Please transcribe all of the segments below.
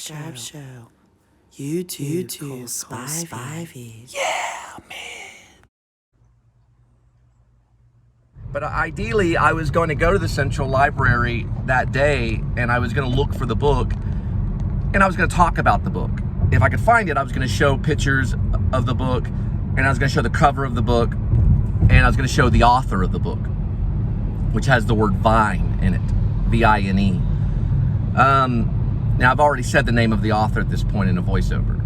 Show. YouTube Cole Spivey. Yeah, man. But ideally, I was going to go to the Central Library that day, and I was going to look for the book, and I was going to talk about the book. If I could find it, I was going to show pictures of the book, and I was going to show the cover of the book, and I was going to show the author of the book, which has the word Vine in it, V-I-N-E. Now, I've already said the name of the author at this point in a voiceover.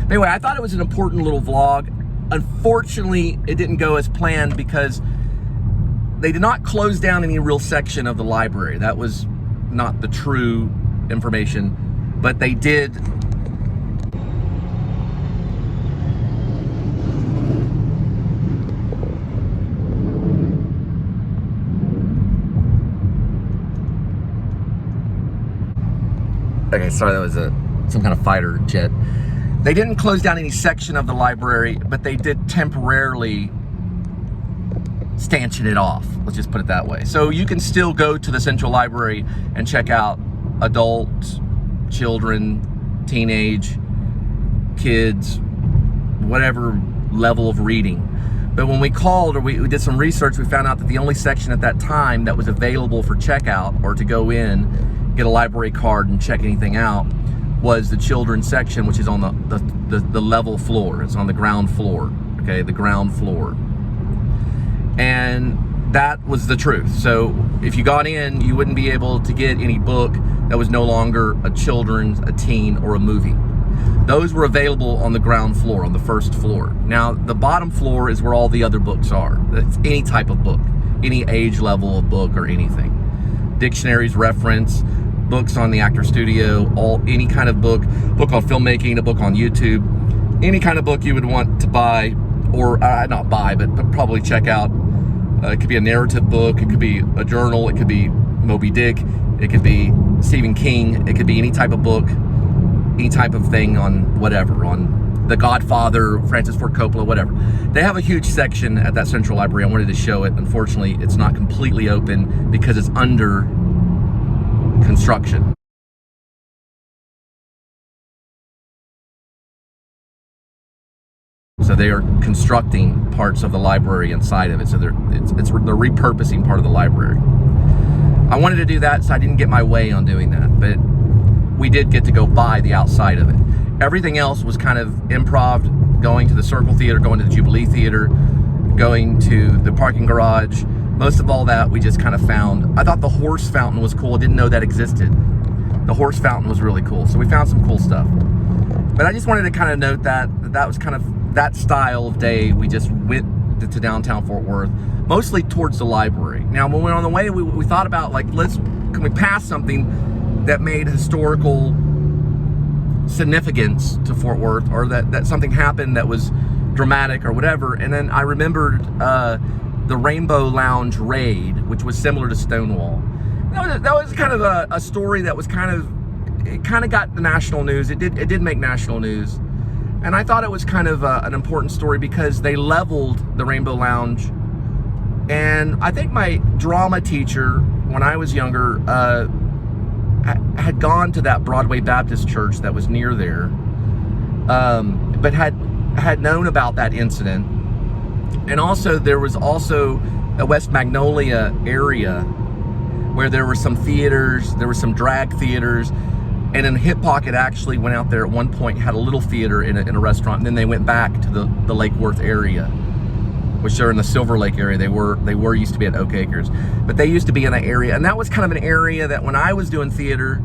Anyway, I thought it was an important little vlog. Unfortunately, it didn't go as planned because they did not close down any real section of the library. That was not the true information, but they did. Okay, sorry, that was some kind of fighter jet. They didn't close down any section of the library, but they did temporarily stanchion it off. Let's just put it that way. So you can still go to the Central Library and check out adults, children, teenage, kids, whatever level of reading. But when we called or we did some research, we found out that the only section at that time that was available for checkout or to go in, get a library card and check anything out, was the children's section, which is on the level floor. It's on the ground floor, okay, the ground floor. And that was the truth. So if you got in, you wouldn't be able to get any book that was no longer a children's, a teen, or a movie. Those were available on the ground floor, on the first floor. Now, the bottom floor is where all the other books are. That's any type of book, any age level of book or anything. Dictionaries, reference, books on the Actor Studio, any kind of book on filmmaking, a book on YouTube, any kind of book you would want to buy, or not buy, but probably check out. It could be a narrative book, it could be a journal, it could be Moby Dick, it could be Stephen King, it could be any type of book, any type of thing on whatever, on The Godfather, Francis Ford Coppola, whatever. They have a huge section at that Central Library. I wanted to show it. Unfortunately, it's not completely open because it's under construction. So they are constructing parts of the library inside of it. So they're repurposing part of the library. I wanted to do that, so I didn't get my way on doing that, but we did get to go by the outside of it. Everything else was kind of improv, going to the Circle Theater, going to the Jubilee Theater, going to the parking garage. Most of all that we just kind of found. I thought the horse fountain was cool. I didn't know that existed. The horse fountain was really cool. So we found some cool stuff. But I just wanted to kind of note that was kind of that style of day. We just went to downtown Fort Worth, mostly towards the library. Now, when we were on the way, we thought about, like, can we pass something that made historical significance to Fort Worth, or that something happened that was dramatic or whatever. And then I remembered the Rainbow Lounge raid, which was similar to Stonewall. That was kind of a story that was kind of got the national news. It did make national news, and I thought it was kind of an important story because they leveled the Rainbow Lounge. And I think my drama teacher, when I was younger, had gone to that Broadway Baptist church that was near there, but had known about that incident. And also, there was also a West Magnolia area where there were some theaters, there were some drag theaters, and then Hip Pocket actually went out there at one point, had a little theater in a restaurant, and then they went back to the Lake Worth area, which they're in the Silver Lake area. They were used to be at Oak Acres, but they used to be in that area, and that was kind of an area that when I was doing theater,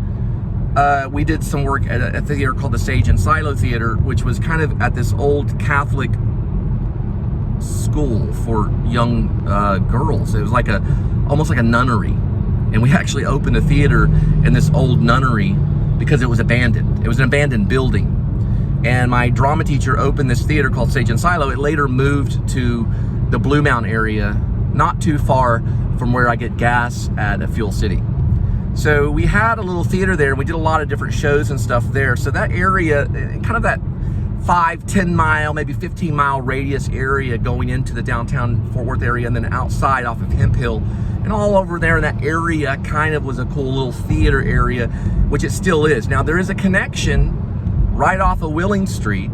we did some work at a theater called the Sage and Silo Theater, which was kind of at this old Catholic school for young girls. It was like almost like a nunnery, and we actually opened a theater in this old nunnery because it was abandoned. It was an abandoned building, and my drama teacher opened this theater called Sage and Silo. It later moved to the Blue Mountain area, not too far from where I get gas at Fuel City. So we had a little theater there, and we did a lot of different shows and stuff there. So that area, kind of that 5-10 mile, maybe 15-mile radius area going into the downtown Fort Worth area, and then outside off of Hemp Hill. And all over there in that area kind of was a cool little theater area, which it still is. Now, there is a connection right off of Willing Street,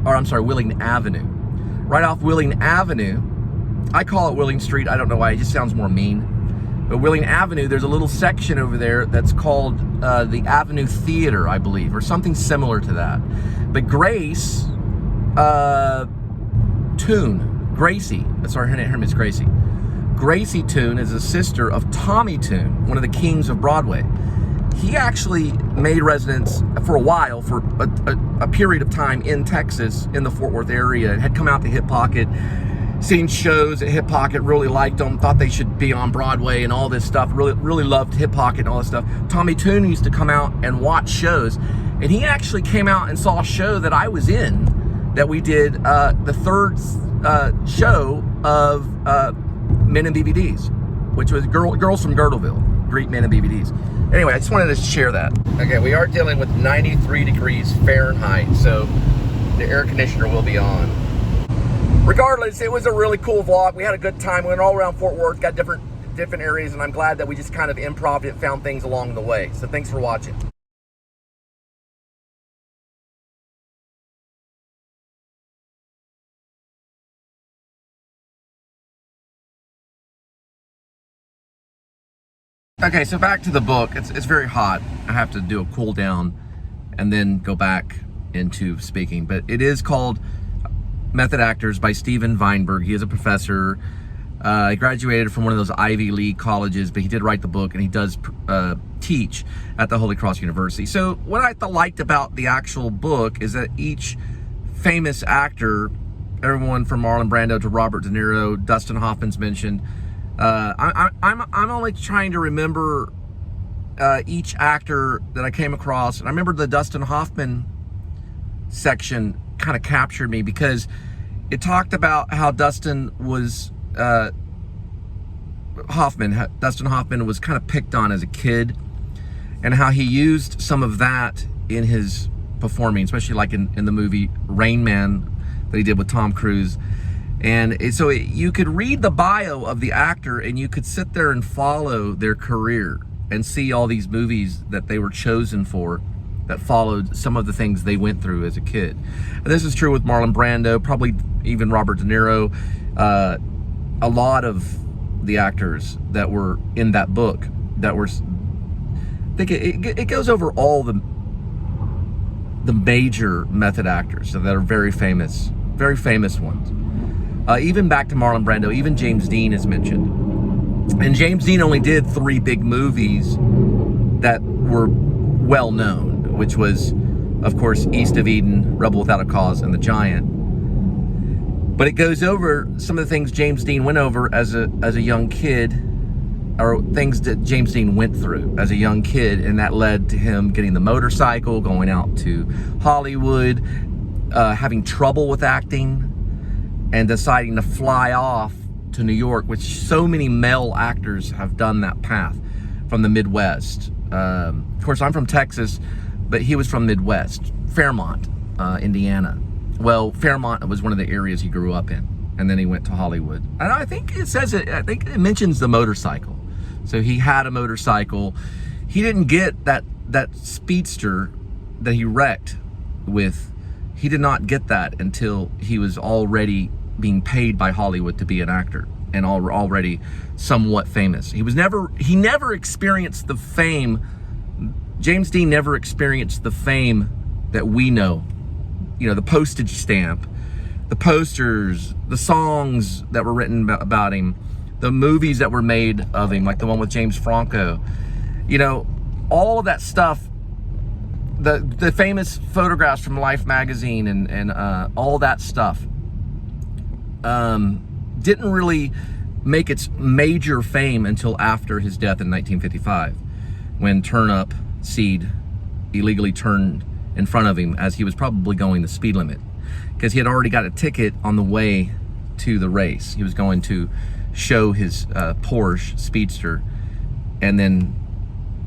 or I'm sorry, Willing Avenue. Right off Willing Avenue. I call it Willing Street. I don't know why, it just sounds more mean. But Willing Avenue, there's a little section over there that's called the Avenue Theater, I believe, or something similar to that. But Grace Toon, Gracie, sorry, her name is Gracie. Gracie Toon is a sister of Tommy Toon, one of the kings of Broadway. He actually made residence for a while, for a period of time in Texas, in the Fort Worth area, had come out to Hip Pocket, seen shows at Hip Pocket, really liked them, thought they should be on Broadway and all this stuff, really loved Hip Pocket and all this stuff. Tommy Toon used to come out and watch shows, and he actually came out and saw a show that I was in, that we did the third show of Men in BBDs, which was Girls from Girdleville, Greet Men in BBDs. Anyway, I just wanted to share that. Okay, we are dealing with 93 degrees Fahrenheit, so the air conditioner will be on. Regardless, it was a really cool vlog. We had a good time. We went all around Fort Worth, got different areas, and I'm glad that we just kind of improvised and found things along the way. So thanks for watching. Okay, so back to the book. It's very hot. I have to do a cool down and then go back into speaking. But it is called Method Actors by Steven Weinberg. He is a professor. He graduated from one of those Ivy League colleges, but he did write the book, and he does teach at the Holy Cross University. So what I liked about the actual book is that each famous actor, everyone from Marlon Brando to Robert De Niro, Dustin Hoffman's mentioned. I'm only trying to remember each actor that I came across, and I remember the Dustin Hoffman section kind of captured me, because it talked about how Dustin Hoffman was kind of picked on as a kid, and how he used some of that in his performing, especially like in the movie Rain Man that he did with Tom Cruise. And you could read the bio of the actor, and you could sit there and follow their career and see all these movies that they were chosen for, that followed some of the things they went through as a kid. And this is true with Marlon Brando, probably even Robert De Niro, a lot of the actors that were in that book that were, I think it goes over all the major method actors that are very famous ones. Even back to Marlon Brando, even James Dean is mentioned. And James Dean only did 3 big movies that were well known, which was, of course, East of Eden, Rebel Without a Cause, and The Giant. But it goes over some of the things James Dean went over as a young kid, or things that James Dean went through as a young kid, and that led to him getting the motorcycle, going out to Hollywood, having trouble with acting, and deciding to fly off to New York, which so many male actors have done that path from the Midwest. Of course, I'm from Texas, but he was from Midwest, Fairmont, Indiana. Well, Fairmont was one of the areas he grew up in, and then he went to Hollywood. And I think it mentions the motorcycle. So he had a motorcycle. He didn't get that speedster that he wrecked with. He did not get that until he was already being paid by Hollywood to be an actor, and already somewhat famous. He never experienced the fame. James Dean never experienced the fame that we know. You know, the postage stamp, the posters, the songs that were written about him, the movies that were made of him, like the one with James Franco. You know, all of that stuff, the famous photographs from Life magazine and all that stuff didn't really make its major fame until after his death in 1955, when Turnip Seed illegally turned in front of him as he was probably going the speed limit, because he had already got a ticket on the way to the race. He was going to show his Porsche Speedster, and then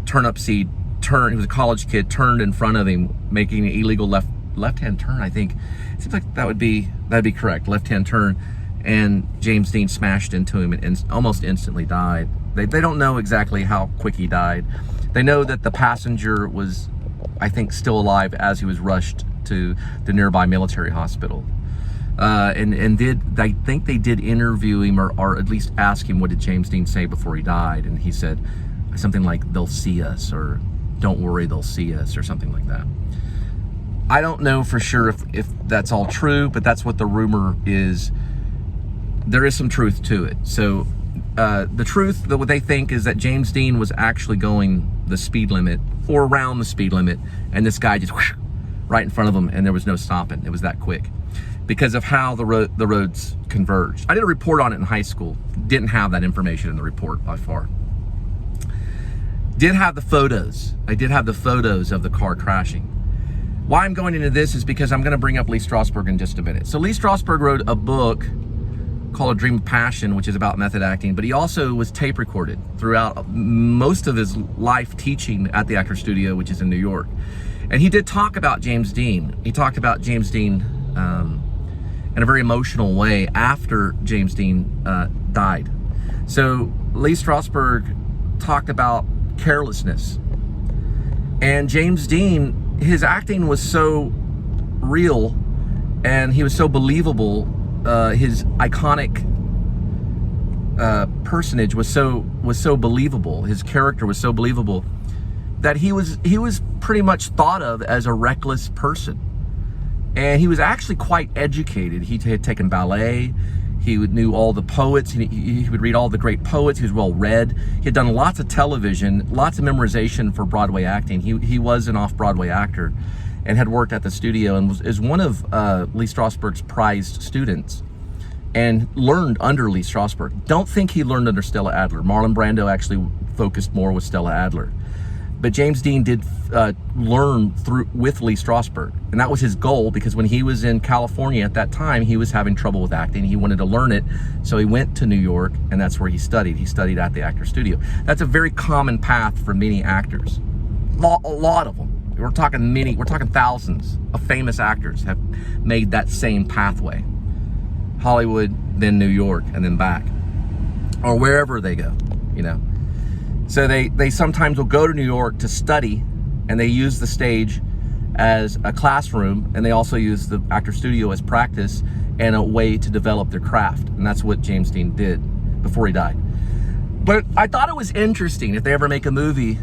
Turnip Seed he was a college kid, turned in front of him, making an illegal left left-hand turn, I think. It seems like that'd be correct, left-hand turn. And James Dean smashed into him and almost instantly died. They don't know exactly how quick he died. They know that the passenger was, I think, still alive as he was rushed to the nearby military hospital. I think they did interview him or at least ask him what did James Dean say before he died, and he said something like, "They'll see us," or "Don't worry, they'll see us," or something like that. I don't know for sure if that's all true, but that's what the rumor is. There is some truth to it. So the truth, what they think, is that James Dean was actually going the speed limit or around the speed limit, and this guy just whoosh, right in front of him, and there was no stopping. It was that quick because of how the roads converged. I did a report on it in high school. Didn't have that information in the report by far. Did have the photos. I did have the photos of the car crashing. Why I'm going into this is because I'm going to bring up Lee Strasberg in just a minute. So Lee Strasberg wrote a book called A Dream of Passion, which is about method acting, but he also was tape recorded throughout most of his life teaching at the Actor Studio, which is in New York. And he did talk about James Dean. He talked about James Dean in a very emotional way after James Dean died. So Lee Strasberg talked about carelessness. And James Dean, his acting was so real and he was so believable. His iconic personage was so believable. His character was so believable that he was pretty much thought of as a reckless person. And he was actually quite educated. He had taken ballet. He knew all the poets. He would read all the great poets. He was well read. He had done lots of television, lots of memorization for Broadway acting. He was an off-Broadway actor and had worked at the studio and is one of Lee Strasberg's prized students and learned under Lee Strasberg. Don't think he learned under Stella Adler. Marlon Brando actually focused more with Stella Adler. But James Dean did learn with Lee Strasberg, and that was his goal, because when he was in California at that time, he was having trouble with acting. He wanted to learn it, so he went to New York, and that's where he studied. He studied at the Actor Studio. That's a very common path for many actors. A lot of them. We're talking thousands of famous actors have made that same pathway. Hollywood, then New York, and then back, or wherever they go, you know. So they sometimes will go to New York to study, and they use the stage as a classroom, and they also use the Actor Studio as practice and a way to develop their craft. And that's what James Dean did before he died. But I thought it was interesting, if they ever make a movie,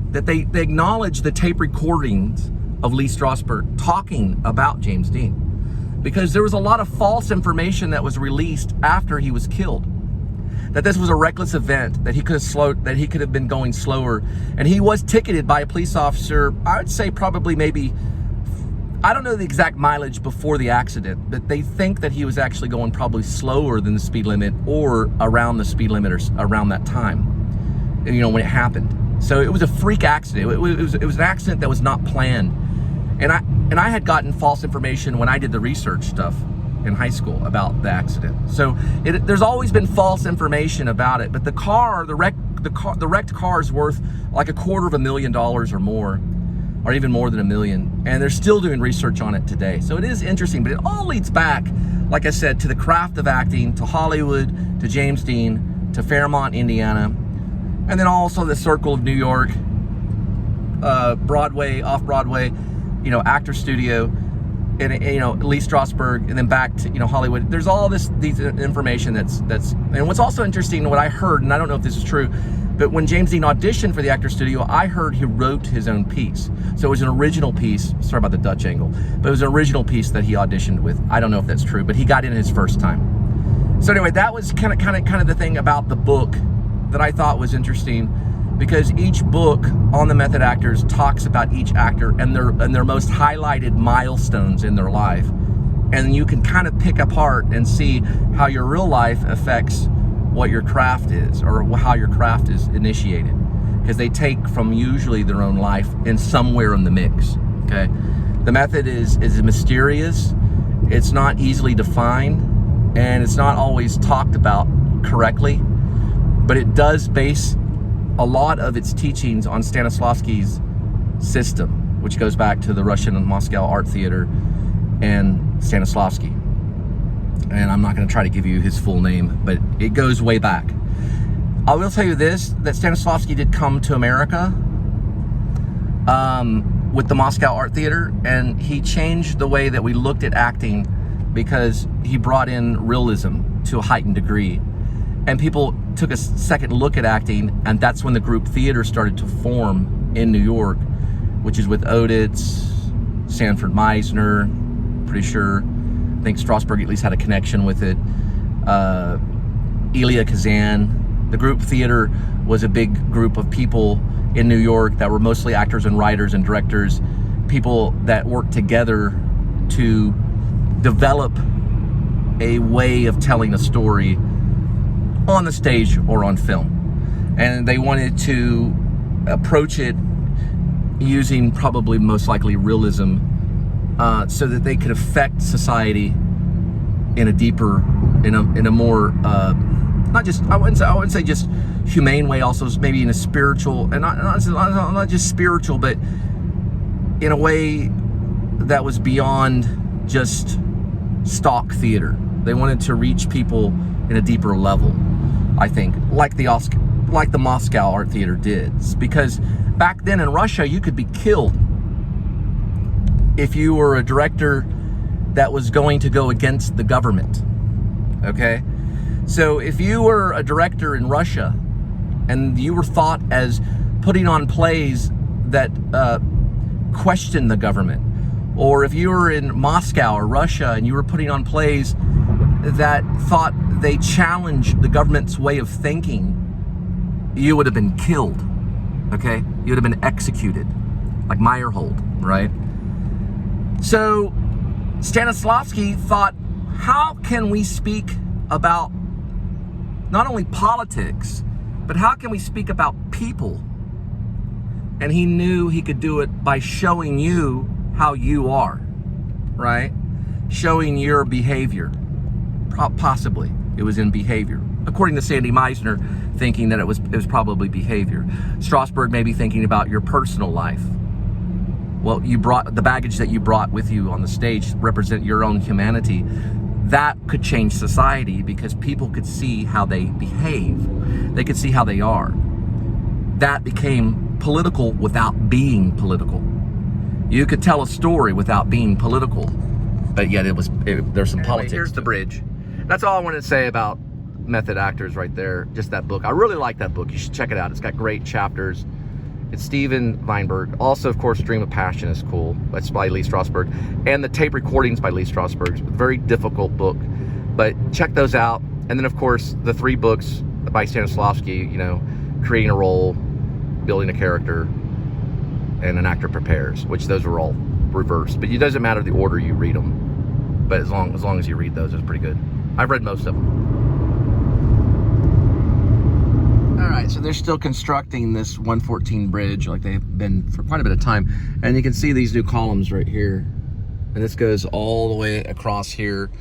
that they acknowledge the tape recordings of Lee Strasberg talking about James Dean, because there was a lot of false information that was released after he was killed. That this was a reckless event, that he could have been going slower, and he was ticketed by a police officer. I would say probably maybe, I don't know the exact mileage before the accident, but they think that he was actually going probably slower than the speed limit or around the speed limit or around that time, you know, when it happened. So it was a freak accident. It was an accident that was not planned. And I had gotten false information when I did the research stuff in high school about the accident. So there's always been false information about it. But the wrecked car is worth like $250,000 or more, or even more than $1 million. And they're still doing research on it today. So it is interesting, but it all leads back, like I said, to the craft of acting, to Hollywood, to James Dean, to Fairmont, Indiana, and then also the circle of New York, Broadway, off-Broadway, you know, Actor Studio, and you know, Lee Strasberg, and then back to, you know, Hollywood. There's all these information that's and what's also interesting, what I heard, and I don't know if this is true, but when James Dean auditioned for the Actor Studio, I heard he wrote his own piece. So it was an original piece. Sorry about the Dutch angle, but it was an original piece that he auditioned with. I don't know if that's true, but he got in his first time. So anyway, that was kind of the thing about the book that I thought was interesting, because each book on the method actors talks about each actor and their most highlighted milestones in their life. And you can kind of pick apart and see how your real life affects what your craft is, or how your craft is initiated, because they take from usually their own life and somewhere in the mix. Okay, the method is mysterious, it's not easily defined, and it's not always talked about correctly, but it does base a lot of its teachings on Stanislavski's system. which goes back to the Russian and Moscow Art Theater, and Stanislavski. And I'm not going to try to give you his full name, but it goes way back. I will tell you this, that Stanislavski did come to America with the Moscow Art Theater, and he changed the way that we looked at acting because he brought in realism to a heightened degree. And people took a second look at acting, and that's when the group theater started to form in New York, which is with Odets, Sanford Meisner, pretty sure. I think Strasberg at least had a connection with it. Elia Kazan. The group theater was a big group of people in New York that were mostly actors and writers and directors, people that worked together to develop a way of telling a story on the stage or on film. And they wanted to approach it using probably most likely realism, so that they could affect society in a deeper, in a more, not just, I wouldn't say just humane way, also maybe in a spiritual, and not just spiritual, but in a way that was beyond just stock theater. They wanted to reach people in a deeper level, I think, like the Moscow Art Theater did. Because back then in Russia, you could be killed if you were a director that was going to go against the government, okay? So if you were a director in Russia and you were thought as putting on plays that questioned the government, or if you were in Moscow or Russia and you were putting on plays that thought they challenged the government's way of thinking, you would have been killed, okay? You would have been executed, like Meyerhold, right? So Stanislavski thought, how can we speak about not only politics, but how can we speak about people? And he knew he could do it by showing you how you are, right? Showing your behavior. Possibly it was in behavior, according to Sandy Meisner, thinking that it was probably behavior. Strasberg may be thinking about your personal life. Well, you brought the baggage that you brought with you on the stage represent your own humanity. That could change society because people could see how they behave. They could see how they are. That became political without being political. You could tell a story without being political, but yet there's some politics. Here's the bridge. That's all I wanted to say about Method Actors right there. Just that book. I really like that book. You should check it out. It's got great chapters. It's Steven Weinberg. Also, of course, Dream of Passion is cool. That's by Lee Strasberg. And the tape recordings by Lee Strasberg. It's a very difficult book. But check those out. And then, of course, the 3 books by Stanislavski, you know, Creating a Role, Building a Character, and An Actor Prepares, which those are all reversed. But it doesn't matter the order you read them. But as long as you read those, it's pretty good. I've read most of them. Alright, so they're still constructing this 114 bridge like they've been for quite a bit of time. And you can see these new columns right here. And this goes all the way across here,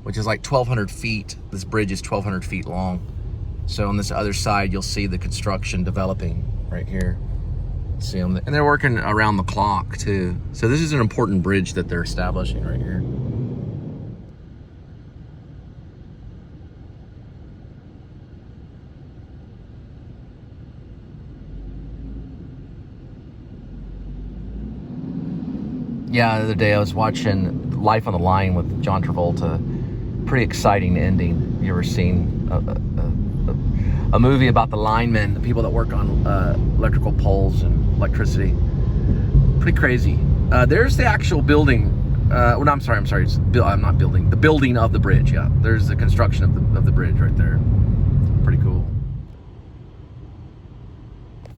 which is like 1,200 feet. This bridge is 1,200 feet long. So on this other side, you'll see the construction developing right here. See them? And they're working around the clock too. So this is an important bridge that they're establishing right here. Yeah, the other day I was watching Life on the Line with John Travolta. Pretty exciting ending. You ever seen a movie about the linemen, the people that work on electrical poles and electricity? Pretty crazy. There's the actual building. Well, no, I'm sorry. I'm not building. The building of the bridge. Yeah, there's the construction of the bridge right there.